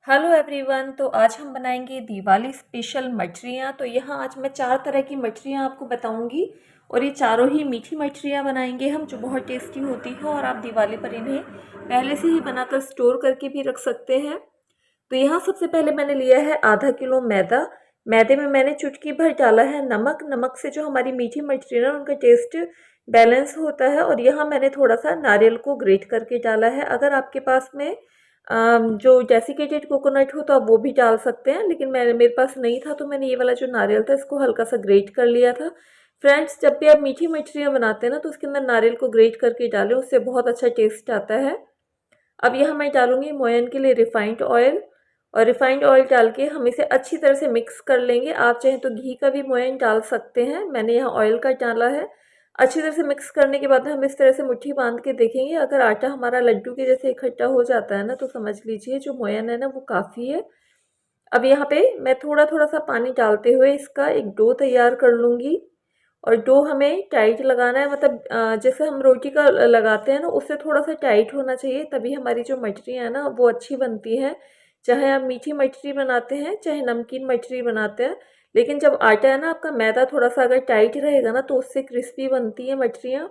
Hello everyone. तो आज हम बनाएंगे दिवाली स्पेशल मठरियाँ। तो यहाँ आज मैं 4 तरह की मठरियाँ आपको बताऊंगी और ये चारों ही मीठी मठरियाँ बनाएंगे हम, जो बहुत टेस्टी होती है और आप दिवाली पर इन्हें पहले से ही बनाकर स्टोर करके भी रख सकते हैं। तो यहाँ सबसे पहले मैंने लिया है आधा किलो मैदा। मैदे में मैंने चुटकी भर डाला है नमक। नमक से जो हमारी मीठी मठरियाँ हैं उनका टेस्ट बैलेंस होता है। और यहाँ मैंने थोड़ा सा नारियल को ग्रेट करके डाला है। अगर आपके पास में जो डेसिकेटेड कोकोनट हो तो आप वो भी डाल सकते हैं, लेकिन मेरे पास नहीं था तो मैंने ये वाला जो नारियल था इसको हल्का सा ग्रेट कर लिया था। फ्रेंड्स, जब भी आप मीठी मछलियाँ बनाते हैं ना तो उसके अंदर नारियल को ग्रेट करके डालें, उससे बहुत अच्छा टेस्ट आता है। अब यहाँ मैं डालूंगी मोयन के लिए रिफाइंड ऑयल, और रिफाइंड ऑयल डाल के हम इसे अच्छी तरह से मिक्स कर लेंगे। आप चाहें तो घी का भी मोयन डाल सकते हैं, मैंने यहाँ ऑयल का डाला है। अच्छी तरह से मिक्स करने के बाद हम इस तरह से मुट्ठी बांध के देखेंगे। अगर आटा हमारा लड्डू के जैसे इकट्ठा हो जाता है ना तो समझ लीजिए जो मोयन है ना वो काफ़ी है। अब यहाँ पे मैं थोड़ा थोड़ा सा पानी डालते हुए इसका एक डो तैयार कर लूँगी। और डो हमें टाइट लगाना है, मतलब जैसे हम रोटी का लगाते हैं ना उससे थोड़ा सा टाइट होना चाहिए, तभी हमारी जो मठरियाँ है ना वो अच्छी बनती है। चाहे आप मीठी मठरी बनाते हैं चाहे नमकीन मठरी बनाते हैं, लेकिन जब आटा है ना आपका मैदा थोड़ा सा अगर टाइट रहेगा ना तो उससे क्रिस्पी बनती है मठरियाँ।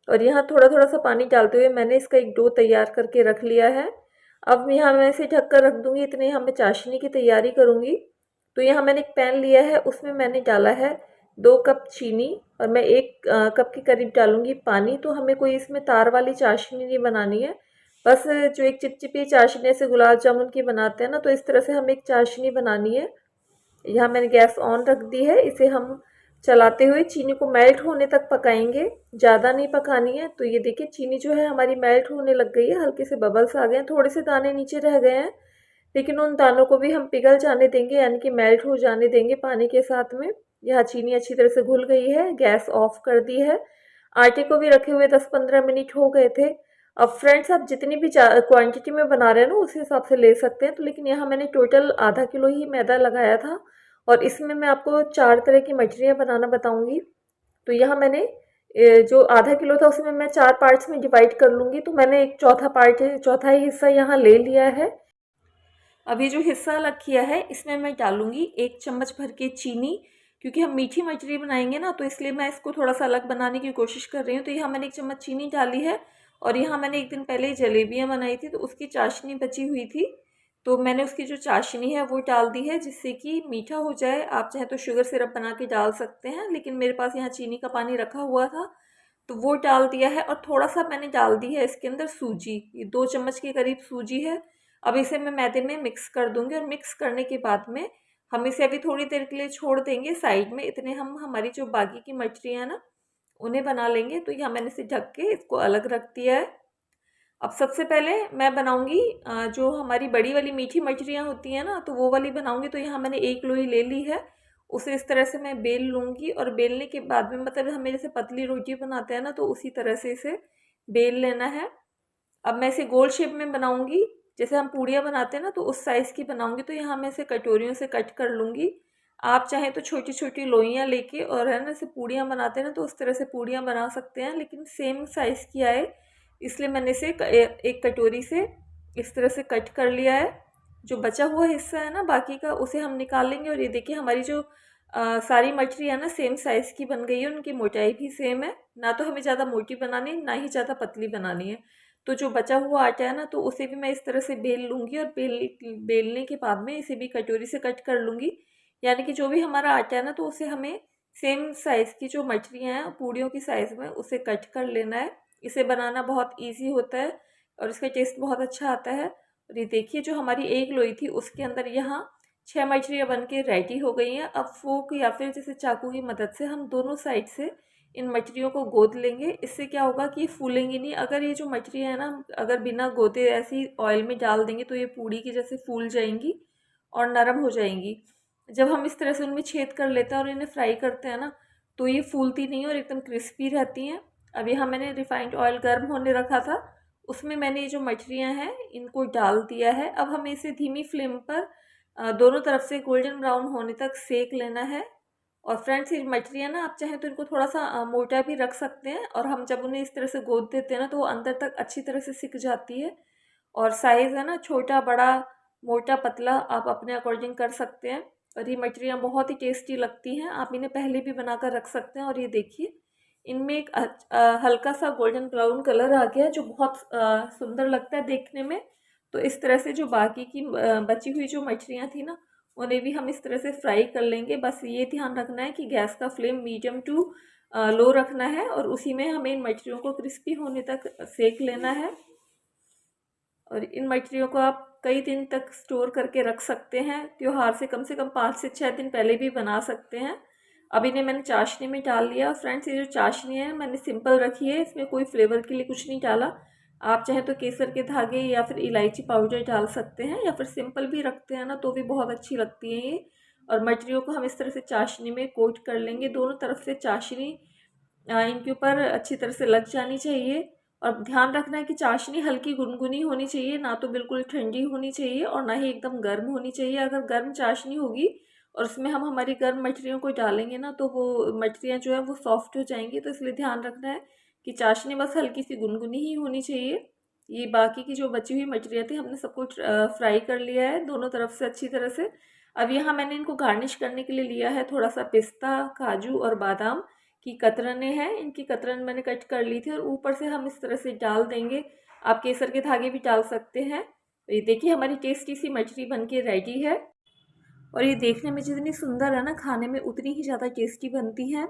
और यहाँ थोड़ा थोड़ा सा पानी डालते हुए मैंने इसका एक डो तैयार करके रख लिया है। अब यहाँ मैं इसे ढक कर रख दूँगी, इतने यहाँ मैं चाशनी की तैयारी करूँगी। तो यहाँ मैंने एक पैन लिया है, उसमें मैंने डाला है 2 कप चीनी, और मैं 1 कप के करीब डालूँगी पानी। तो हमें कोई इसमें तार वाली चाशनी नहीं बनानी है, बस जो एक चिपचिपी चाशनी ऐसे गुलाब जामुन की बनाते हैं ना तो इस तरह से हमें एक चाशनी बनानी है। यहाँ मैंने गैस ऑन रख दी है, इसे हम चलाते हुए चीनी को मेल्ट होने तक पकाएंगे, ज़्यादा नहीं पकानी है। तो ये देखिए चीनी जो है हमारी मेल्ट होने लग गई है, हल्के से बबल्स आ गए हैं, थोड़े से दाने नीचे रह गए हैं, लेकिन उन दानों को भी हम पिघल जाने देंगे, यानी कि मेल्ट हो जाने देंगे पानी के साथ में। यहाँ चीनी अच्छी तरह से घुल गई है, गैस ऑफ कर दी है। आटे को भी रखे हुए 10-15 मिनट हो गए थे। अब फ्रेंड्स, आप जितनी भी क्वांटिटी में बना रहे हैं ना उस हिसाब से ले सकते हैं। तो लेकिन यहाँ मैंने टोटल आधा किलो ही मैदा लगाया था, और इसमें मैं आपको 4 तरह की मठरियाँ बनाना बताऊँगी। तो यहाँ मैंने जो आधा किलो था उसमें मैं 4 पार्ट्स में डिवाइड कर लूँगी। तो मैंने एक चौथा पार्ट चौथा ही हिस्सा यहाँ ले लिया है। अब ये जो हिस्सा अलग किया है इसमें मैं डालूंगी 1 चम्मच भर के चीनी, क्योंकि हम मीठी मछली बनाएंगे ना तो इसलिए मैं इसको थोड़ा सा अलग बनाने की कोशिश कर रही हूँ। तो यहाँ मैंने 1 चम्मच चीनी डाली है। और यहाँ मैंने एक दिन पहले जलेबियाँ बनाई थी तो उसकी चाशनी बची हुई थी, तो मैंने उसकी जो चाशनी है वो डाल दी है, जिससे कि मीठा हो जाए। आप चाहे तो शुगर सिरप बना के डाल सकते हैं, लेकिन मेरे पास यहाँ चीनी का पानी रखा हुआ था तो वो डाल दिया है। और थोड़ा सा मैंने डाल दी है इसके अंदर सूजी, ये 2 चम्मच के करीब सूजी है। अब इसे मैं मैदे में मिक्स कर दूंगी, और मिक्स करने के बाद में हम इसे अभी थोड़ी देर के लिए छोड़ देंगे साइड में। इतने हम हमारी जो बाकी की मछलियाँ हैं ना उन्हें बना लेंगे। तो यहाँ मैंने इसे ढक के इसको अलग रख दिया है। अब सबसे पहले मैं बनाऊंगी जो हमारी बड़ी वाली मीठी मछलियाँ होती हैं ना तो वो वाली बनाऊंगी। तो यहाँ मैंने 1 लोई ले ली है, उसे इस तरह से मैं बेल लूँगी, और बेलने के बाद में मतलब हमें जैसे पतली रोटी बनाते हैं ना तो उसी तरह से इसे बेल लेना है। अब मैं इसे गोल शेप में बनाऊंगी, जैसे हम पूड़ियाँ बनाते हैं ना तो उस साइज़ की बनाऊंगी। तो यहाँ मैं इसे कटोरियों से कट कर लूँगी। आप चाहें तो छोटी छोटी लोइयाँ लेके और है ना जैसे पूड़ियाँ बनाते हैं ना तो उस तरह से पूड़ियाँ बना सकते हैं, लेकिन सेम साइज़ की आए इसलिए मैंने इसे एक कटोरी से इस तरह से कट कर लिया है। जो बचा हुआ हिस्सा है ना बाकी का उसे हम निकाल लेंगे। और ये देखिए हमारी जो सारी मछली है ना सेम साइज़ की बन गई है, उनकी मोटाई भी सेम है, ना तो हमें ज़्यादा मोटी बनानी ना ही ज़्यादा पतली बनानी है। तो जो बचा हुआ आटा है ना तो उसे भी मैं इस तरह से बेल लूँगी, और बेलने के बाद में इसे भी कटोरी से कट कर लूँगी। यानी कि जो भी हमारा आटा है ना तो उसे हमें सेम साइज़ की जो मछलियाँ हैं पूड़ियों की साइज़ में उसे कट कर लेना है। इसे बनाना बहुत ईजी होता है और इसका टेस्ट बहुत अच्छा आता है। और ये देखिए जो हमारी 1 लोई थी उसके अंदर यहाँ 6 मछलियाँ बन के रेडी हो गई हैं। अब फोक या फिर जैसे चाकू की मदद से हम दोनों साइड से इन मछलियों को गोद लेंगे। इससे क्या होगा कि फूलेंगी नहीं। अगर ये जो मछलियाँ है ना अगर बिना गोदे ऐसी ऑयल में डाल देंगे तो ये पूड़ी की जैसे फूल जाएंगी और नरम हो जाएंगी। जब हम इस तरह से उनमें छेद कर लेते हैं और इन्हें फ्राई करते हैं ना तो ये फूलती नहीं और एकदम क्रिस्पी रहती हैं। अब यहाँ मैंने रिफाइंड ऑयल गर्म होने रखा था, उसमें मैंने ये जो मछलियाँ हैं इनको डाल दिया है। अब हमें इसे धीमी फ्लेम पर दोनों तरफ से गोल्डन ब्राउन होने तक सेक लेना है। और फ्रेंड्स ये मछलियाँ ना आप चाहें तो इनको थोड़ा सा मोटा भी रख सकते हैं, और हम जब उन्हें इस तरह से गोद देते हैं ना तो वो अंदर तक अच्छी तरह से सिक जाती है। और साइज़ है ना छोटा बड़ा मोटा पतला आप अपने अकॉर्डिंग कर सकते हैं। और ये मछलियाँ बहुत ही टेस्टी लगती हैं, आप इन्हें पहले भी बनाकर रख सकते हैं। और ये देखिए इनमें एक हल्का सा गोल्डन ब्राउन कलर आ गया है, जो बहुत सुंदर लगता है देखने में। तो इस तरह से जो बाकी की बची हुई जो मछलियाँ थी ना, उन्हें भी हम इस तरह से फ्राई कर लेंगे। बस ये ध्यान रखना है कि गैस का फ्लेम मीडियम टू लो रखना है, और उसी में हमें इन मछलियों को क्रिस्पी होने तक सेक लेना है। और इन मछलियों को आप कई दिन तक स्टोर करके रख सकते हैं, त्योहार से कम 5 से 6 दिन पहले भी बना सकते हैं। अब इन्हें मैंने चाशनी में डाल लिया। फ्रेंड्स, ये जो चाशनी है मैंने सिंपल रखी है, इसमें कोई फ्लेवर के लिए कुछ नहीं डाला। आप चाहे तो केसर के धागे या फिर इलायची पाउडर डाल सकते हैं, या फिर सिंपल भी रखते हैं ना तो भी बहुत अच्छी लगती है ये। और मछलियों को हम इस तरह से चाशनी में कोट कर लेंगे, दोनों तरफ से चाशनी इनके ऊपर अच्छी तरह से लग जानी चाहिए। और ध्यान रखना है कि चाशनी हल्की गुनगुनी होनी चाहिए, ना तो बिल्कुल ठंडी होनी चाहिए और ना ही एकदम गर्म होनी चाहिए। अगर गर्म चाशनी होगी और उसमें हम हमारी गर्म मछलियों को डालेंगे ना, तो वो मछलियाँ जो है वो सॉफ्ट हो जाएंगी। तो इसलिए ध्यान रखना है कि चाशनी बस हल्की सी गुनगुनी ही होनी चाहिए। ये बाकी की जो बची हुई मछलियाँ थी हमने सबको फ्राई कर लिया है दोनों तरफ से अच्छी तरह से। अब यहाँ मैंने इनको गार्निश करने के लिए लिया है थोड़ा सा पिस्ता, काजू और बादाम की कतरने हैं। इनकी कतरन मैंने कट कर ली थी और ऊपर से हम इस तरह से डाल देंगे। आप केसर के धागे भी डाल सकते हैं। तो ये देखिए हमारी टेस्टी सी मछली बनके रेडी है। और ये देखने में जितनी सुंदर है ना, खाने में उतनी ही ज़्यादा टेस्टी बनती है।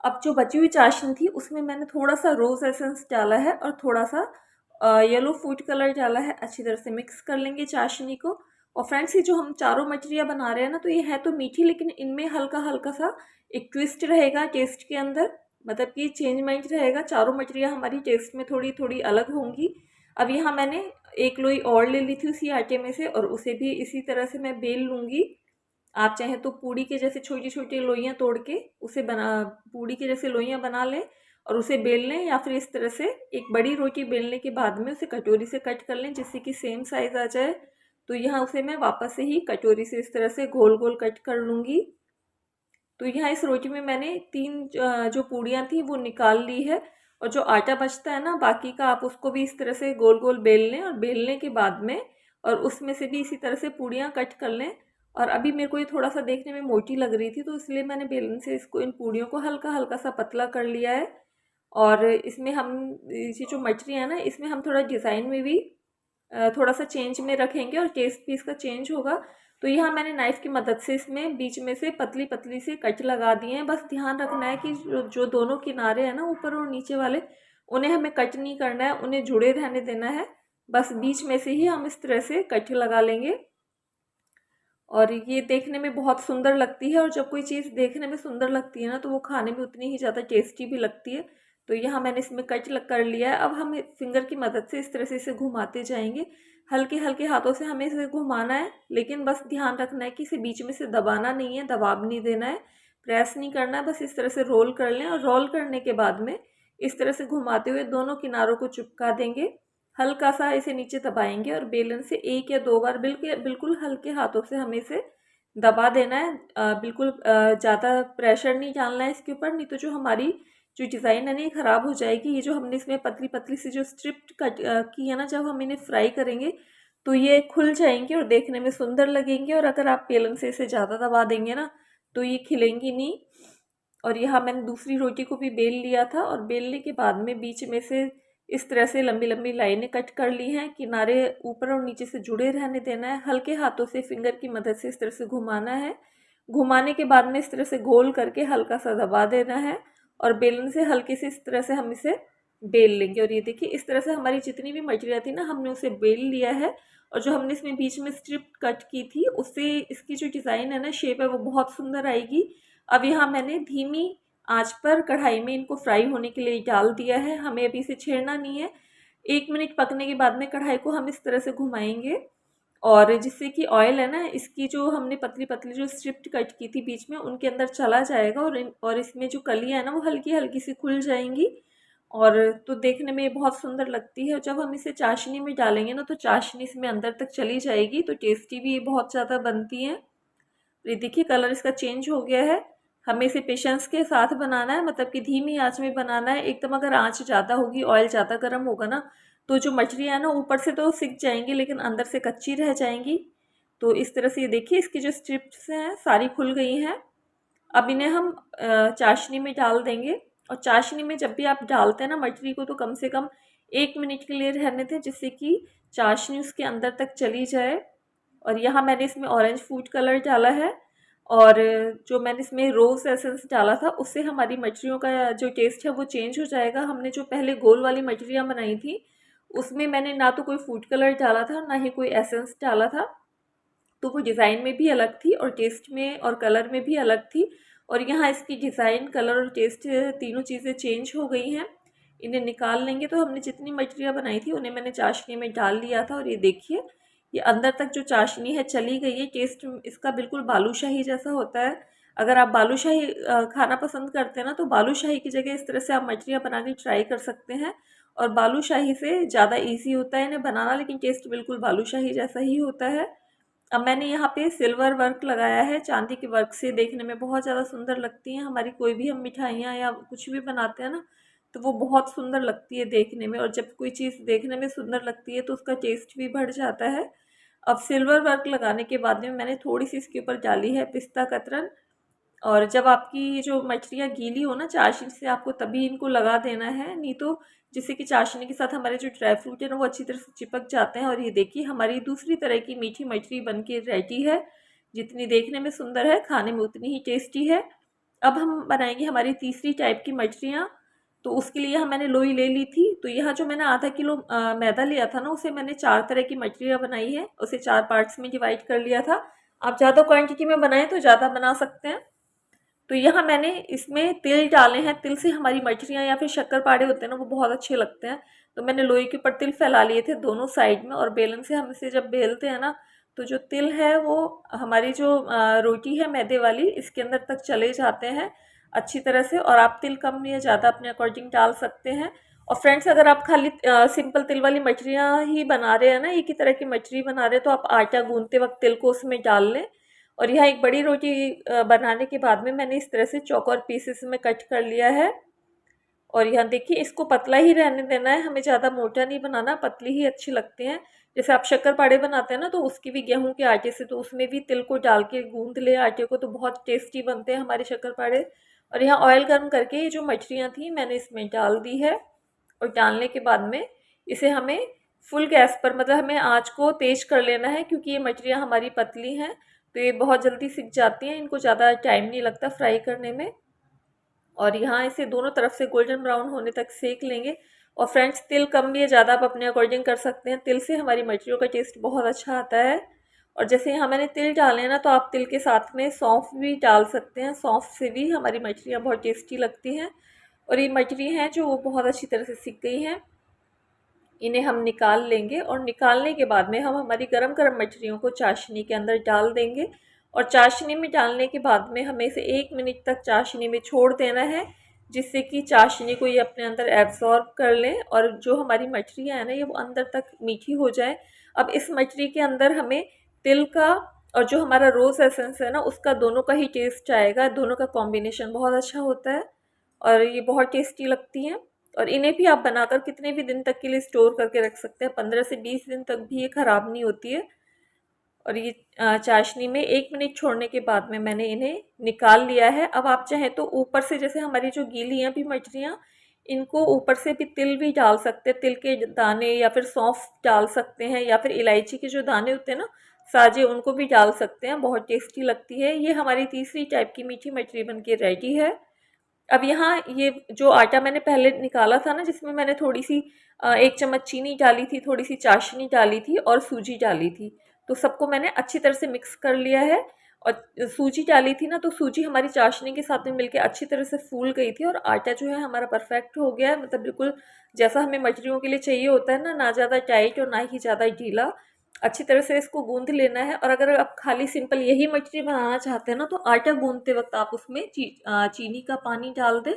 अब जो बची हुई चाशनी थी उसमें मैंने थोड़ा सा रोज़ एसेंस डाला है और थोड़ा सा येलो फूड कलर डाला है। अच्छी तरह से मिक्स कर लेंगे चाशनी को। और फ्रेंड्स, ये जो हम चारों मछलियाँ बना रहे हैं ना, तो ये है तो मीठी, लेकिन इनमें हल्का हल्का सा एक ट्विस्ट रहेगा टेस्ट के अंदर। मतलब कि चेंजमेंट रहेगा, चारों मछलियाँ हमारी टेस्ट में थोड़ी थोड़ी अलग होंगी। अब यहाँ मैंने एक लोई और ले ली थी उसी आटे में से, और उसे भी इसी तरह से मैं बेल लूँगी। आप चाहें तो पूड़ी के जैसे छोटी छोटी लोइयाँ तोड़ के उसे बना, पूड़ी के जैसे लोइयाँ बना लें और उसे बेल लें, या फिर इस तरह से एक बड़ी रोटी बेलने के बाद में उसे कटोरी से कट कर लें जिससे कि सेम साइज़ आ जाए। तो यहाँ उसे मैं वापस से ही कटोरी से इस तरह से गोल गोल कट कर लूँगी। तो यहाँ इस रोटी में मैंने 3 जो पूड़ियाँ थी वो निकाल ली है, और जो आटा बचता है ना बाकी का, आप उसको भी इस तरह से गोल गोल बेल लें, और बेलने के बाद में और उसमें से भी इसी तरह से पूड़ियाँ कट कर लें। और अभी मेरे को ये थोड़ा सा देखने में मोटी लग रही थी, तो इसलिए मैंने बेलन से इसको, इन पूड़ियों को हल्का हल्का सा पतला कर लिया है। और इसमें हम ये जो मछली है ना, इसमें हम थोड़ा डिज़ाइन में भी थोड़ा सा चेंज में रखेंगे और टेस्ट भी इसका चेंज होगा। तो यहाँ मैंने नाइफ़ की मदद से इसमें बीच में से पतली पतली से कट लगा दिए हैं। बस ध्यान रखना है कि जो दोनों किनारे हैं ना, ऊपर और नीचे वाले, उन्हें हमें कट नहीं करना है, उन्हें जुड़े रहने देना है। बस बीच में से ही हम इस तरह से कट लगा लेंगे। और ये देखने में बहुत सुंदर लगती है, और जब कोई चीज़ देखने में सुंदर लगती है ना, तो वो खाने में उतनी ही ज़्यादा टेस्टी भी लगती है। तो यहाँ मैंने इसमें कट कर लिया है। अब हम फिंगर की मदद से इस तरह से इसे घुमाते जाएंगे। हल्के हल्के हाथों से हमें इसे घुमाना है, लेकिन बस ध्यान रखना है कि इसे बीच में से दबाना नहीं है, दबाव नहीं देना है, प्रेस नहीं करना है। बस इस तरह से रोल कर लें, और रोल करने के बाद में इस तरह से घुमाते हुए दोनों किनारों को चिपका देंगे। हल्का सा इसे नीचे दबाएंगे और बेलन से 1 या 2 बार बिल्कुल बिल्कुल हल्के हाथों से हमें इसे दबा देना है। बिल्कुल ज़्यादा प्रेशर नहीं डालना है इसके ऊपर, नहीं तो जो हमारी जो डिज़ाइन है ना, ये ख़राब हो जाएगी। ये जो हमने इसमें पतली पतली सी जो स्ट्रिप कट की है ना, जब हम इन्हें फ्राई करेंगे तो ये खुल जाएंगे और देखने में सुंदर लगेंगे। और अगर आप बेलन से इसे ज़्यादा दबा देंगे ना, तो ये खिलेंगी नहीं। और यहाँ मैंने दूसरी रोटी को भी बेल लिया था, और बेलने के बाद में बीच में से इस तरह से लंबी लंबी लाइनें कट कर ली हैं। किनारे ऊपर और नीचे से जुड़े रहने देना है। हल्के हाथों से फिंगर की मदद से इस तरह से घुमाना है। घुमाने के बाद में इस तरह से गोल करके हल्का सा दबा देना है, और बेलन से हल्के से इस तरह से हम इसे बेल लेंगे। और ये देखिए इस तरह से हमारी जितनी भी मछलियाँ थी ना, हमने उसे बेल लिया है। और जो हमने इसमें बीच में स्ट्रिप कट की थी, उससे इसकी जो डिज़ाइन है ना, शेप है, वो बहुत सुंदर आएगी। अब यहाँ मैंने धीमी आंच पर कढ़ाई में इनको फ्राई होने के लिए डाल दिया है। हमें अभी इसे छेड़ना नहीं है। 1 मिनट पकने के बाद में कढ़ाई को हम इस तरह से घुमाएंगे, और जिससे कि ऑयल है ना, इसकी जो हमने पतली पतली जो स्ट्रिप कट की थी बीच में, उनके अंदर चला जाएगा, और इसमें जो कलियाँ है ना, वो हल्की हल्की सी खुल जाएंगी। और तो देखने में ये बहुत सुंदर लगती है। जब हम इसे चाशनी में डालेंगे ना, तो चाशनी इसमें अंदर तक चली जाएगी, तो टेस्टी भी ये बहुत ज़्यादा बनती हैं। ये देखिए कलर इसका चेंज हो गया है। हमें इसे पेशेंस के साथ बनाना है, मतलब कि धीमी आंच में बनाना है। एकदम अगर आंच ज़्यादा होगी, ऑयल ज़्यादा गर्म होगा ना, तो जो मछलियाँ ना ऊपर से तो सिक जाएंगी लेकिन अंदर से कच्ची रह जाएंगी। तो इस तरह से ये देखिए इसकी जो स्ट्रिप्स हैं सारी खुल गई हैं। अब इन्हें हम चाशनी में डाल देंगे। और चाशनी में जब भी आप डालते हैं ना मछली को, तो कम से कम 1 मिनट के लिए रहने दें, जिससे कि चाशनी उसके अंदर तक चली जाए। और यहाँ मैंने इसमें ऑरेंज फूड कलर डाला है, और जो मैंने इसमें रोज़ एसेंस डाला था उससे हमारी मछलियों का जो टेस्ट है वो चेंज हो जाएगा। हमने जो पहले गोल वाली मछलियाँ बनाई थी उसमें मैंने ना तो कोई फूड कलर डाला था ना ही कोई एसेंस डाला था, तो वो डिज़ाइन में भी अलग थी और टेस्ट में और कलर में भी अलग थी। और यहाँ इसकी डिज़ाइन, कलर और टेस्ट तीनों चीज़ें चेंज हो गई हैं। इन्हें निकाल लेंगे। तो हमने जितनी मछलियाँ बनाई थी उन्हें मैंने चाशनी में डाल लिया था, और ये देखिए ये अंदर तक जो चाशनी है चली गई है। टेस्ट इसका बिल्कुल बालूशाही जैसा होता है। अगर आप बालूशाही खाना पसंद करते हैं ना, तो बालूशाही की जगह इस तरह से आप मछलियाँ बना के ट्राई कर सकते हैं। और बालूशाही से ज़्यादा ईजी होता है इन्हें बनाना, लेकिन टेस्ट बिल्कुल बालूशाही जैसा ही होता है। अब मैंने यहाँ पे सिल्वर वर्क लगाया है। चांदी के वर्क से देखने में बहुत ज़्यादा सुंदर लगती हैं हमारी कोई भी हम मिठाइयाँ या कुछ भी बनाते हैं ना, तो वो बहुत सुंदर लगती है देखने में। और जब कोई चीज़ देखने में सुंदर लगती है तो उसका टेस्ट भी बढ़ जाता है। अब सिल्वर वर्क लगाने के बाद में मैंने थोड़ी सी इसके ऊपर डाली है पिस्ता कतरन। और जब आपकी जो मछलियाँ गीली हो ना चाशनी से, आपको तभी इनको लगा देना है, नहीं तो जिससे कि चाशनी के साथ हमारे जो ड्राई फ्रूट है ना वो अच्छी तरह से चिपक जाते हैं। और ये देखिए हमारी दूसरी तरह की मीठी मछली बन के रेडी है। जितनी देखने में सुंदर है खाने में उतनी ही टेस्टी है। अब हम बनाएंगे हमारी तीसरी टाइप की मछलियाँ। तो उसके लिए यहाँ मैंने लोई ले ली थी। तो यहाँ जो मैंने आधा किलो मैदा लिया था ना, उसे मैंने 4 तरह की मछलियाँ बनाई है, उसे 4 पार्ट्स में डिवाइड कर लिया था। आप ज़्यादा क्वांटिटी में बनाएं तो ज़्यादा बना सकते हैं। तो यहाँ मैंने इसमें तिल डाले हैं। तिल से हमारी मछलियाँ या फिर शक्करपारे होते हैं ना वो बहुत अच्छे लगते हैं। तो मैंने लोई के ऊपर तिल फैला लिए थे दोनों साइड में, और बेलन से हम इसे जब बेलते हैं ना, तो जो तिल है वो हमारी जो रोटी है मैदे वाली, इसके अंदर तक चले जाते हैं अच्छी तरह से। और आप तिल कम या ज़्यादा अपने अकॉर्डिंग डाल सकते हैं। और फ्रेंड्स, अगर आप खाली सिंपल तिल वाली मछलियाँ ही बना रहे हैं ना, एक ही तरह की मछली बना रहे हैं, तो आप आटा गूंदते वक्त तिल को उसमें डाल लें। और यहाँ एक बड़ी रोटी बनाने के बाद में मैंने इस तरह से चौकोर पीसेस में कट कर लिया है। और यहाँ देखिए इसको पतला ही रहने देना है, हमें ज़्यादा मोटा नहीं बनाना, पतली ही अच्छी लगते हैं। जैसे आप शक्करपारे बनाते हैं ना, तो उसकी भी गेहूं के आटे से, तो उसमें भी तिल को डाल के गूंद ले आटे को, तो बहुत टेस्टी बनते हैं हमारे शक्करपारे। और यहाँ ऑयल गर्म करके ये जो मछलियाँ थी मैंने इसमें डाल दी है। और डालने के बाद में इसे हमें फुल गैस पर, मतलब हमें आँच को तेज़ कर लेना है, क्योंकि ये मछलियाँ हमारी पतली हैं तो ये बहुत जल्दी सिक जाती हैं, इनको ज़्यादा टाइम नहीं लगता फ्राई करने में। और यहाँ इसे दोनों तरफ से गोल्डन ब्राउन होने तक सेक लेंगे। और फ्रेंड्स, तिल कम या ज़्यादा आप अपने अकॉर्डिंग कर सकते हैं, तिल से हमारी मछलियों का टेस्ट बहुत अच्छा आता है। और जैसे यहाँ मैंने तिल डाले हैं ना, तो आप तिल के साथ में सौंफ भी डाल सकते हैं, सौंफ से भी हमारी मछलियाँ बहुत टेस्टी लगती हैं। और ये मछली हैं जो वो बहुत अच्छी तरह से सिक गई हैं। इन्हें हम निकाल लेंगे, और निकालने के बाद में हम हमारी गरम गरम मछलियों को चाशनी के अंदर डाल देंगे। और चाशनी में डालने के बाद में हमें इसे 1 मिनट तक चाशनी में छोड़ देना है, जिससे कि चाशनी को ये अपने अंदर एब्जॉर्ब कर लें, और जो हमारी मछलियाँ हैं ना ये वो अंदर तक मीठी हो जाए। अब इस मछली के अंदर हमें तिल का और जो हमारा रोज़ एसेंस है ना उसका दोनों का ही टेस्ट आएगा, दोनों का कॉम्बिनेशन बहुत अच्छा होता है और ये बहुत टेस्टी लगती हैं। और इन्हें भी आप बनाकर कितने भी दिन तक के लिए स्टोर करके रख सकते हैं, 15 से 20 दिन तक भी ये ख़राब नहीं होती है। और ये चाशनी में 1 मिनट छोड़ने के बाद में मैंने इन्हें निकाल लिया है। अब आप चाहें तो ऊपर से, जैसे हमारी जो गीली हैं भी मछलियाँ, इनको ऊपर से भी तिल भी डाल सकते हैं, तिल के दाने या फिर सौंफ डाल सकते हैं, या फिर इलायची के जो दाने होते हैं ना साजे, उनको भी डाल सकते हैं, बहुत टेस्टी लगती है। ये हमारी तीसरी टाइप की मीठी मछली बन के रेडी है। अब यहाँ ये जो आटा मैंने पहले निकाला था ना, जिसमें मैंने थोड़ी सी 1 चम्मच चीनी डाली थी, थोड़ी सी चाशनी डाली थी और सूजी डाली थी, तो सबको मैंने अच्छी तरह से मिक्स कर लिया है। और सूजी डाली थी ना, तो सूजी हमारी चाशनी के साथ में मिलके अच्छी तरह से फूल गई थी, और आटा जो है हमारा परफेक्ट हो गया है, मतलब बिल्कुल जैसा हमें मछलियों के लिए चाहिए होता है ना, ना ज़्यादा टाइट और ना ही ज़्यादा ढीला। अच्छी तरह से इसको गूंद लेना है। और अगर आप खाली सिंपल यही मछली बनाना चाहते हैं ना, तो आटा गूंदते वक्त आप उसमें चीनी का पानी डाल दें,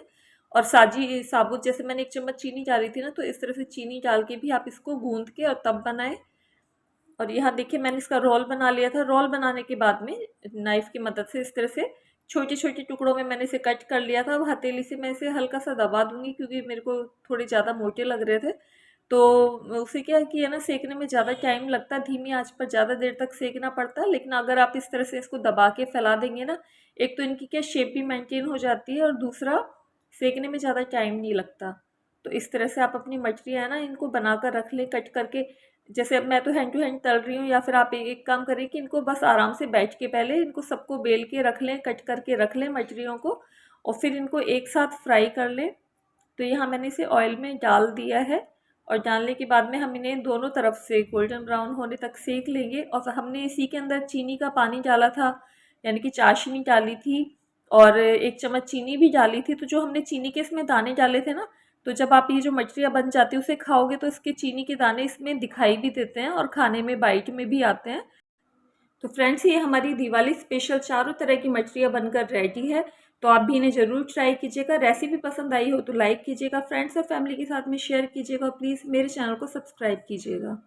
और साजी साबुत, जैसे मैंने 1 चम्मच चीनी डाली थी ना, तो इस तरह से चीनी डाल के भी आप इसको गूंद के और तब बनाएं। और यहाँ देखिए मैंने इसका रोल बना लिया था। रोल बनाने के बाद में नाइफ़ की मदद से इस तरह से छोटे छोटे टुकड़ों में मैंने इसे कट कर लिया था। अब हथेली से मैं इसे हल्का सा दबा दूंगी, क्योंकि मेरे को थोड़े ज़्यादा मोटे लग रहे थे। तो उसे क्या कि है ना, सेकने में ज़्यादा टाइम लगता है, धीमी आंच पर ज़्यादा देर तक सेकना पड़ता है। लेकिन अगर आप इस तरह से इसको दबा के फैला देंगे ना, एक तो इनकी क्या शेप भी मेंटेन हो जाती है और दूसरा सेकने में ज़्यादा टाइम नहीं लगता। तो इस तरह से आप अपनी मछलियाँ है ना, इनको बनाकर रख लें कट करके। जैसे अब मैं तो हैंड टू हैंड तल रही हूँ, या फिर आप एक काम करें कि इनको बस आराम से बैठ के पहले इनको सबको बेल के रख लें, कट करके रख लें मछलियों को, और फिर इनको एक साथ फ्राई कर लें। तो यहाँ मैंने इसे ऑयल में डाल दिया है, और डालने के बाद में हम इन्हें दोनों तरफ से गोल्डन ब्राउन होने तक सेक लेंगे। और फिर हमने इसी के अंदर चीनी का पानी डाला था, यानी कि चाशनी डाली थी, और 1 चम्मच चीनी भी डाली थी। तो जो हमने चीनी के इसमें दाने डाले थे ना, तो जब आप ये जो मछलियाँ बन जाती है उसे खाओगे तो इसके चीनी के दाने इसमें दिखाई भी देते हैं और खाने में बाइट में भी आते हैं। तो फ्रेंड्स, ये हमारी दिवाली स्पेशल चारों तरह की मछलियाँ बनकर रेडी है। तो आप भी इन्हें ज़रूर ट्राई कीजिएगा। रेसिपी पसंद आई हो तो लाइक कीजिएगा, फ्रेंड्स और फैमिली के साथ में शेयर कीजिएगा। प्लीज़ मेरे चैनल को सब्सक्राइब कीजिएगा।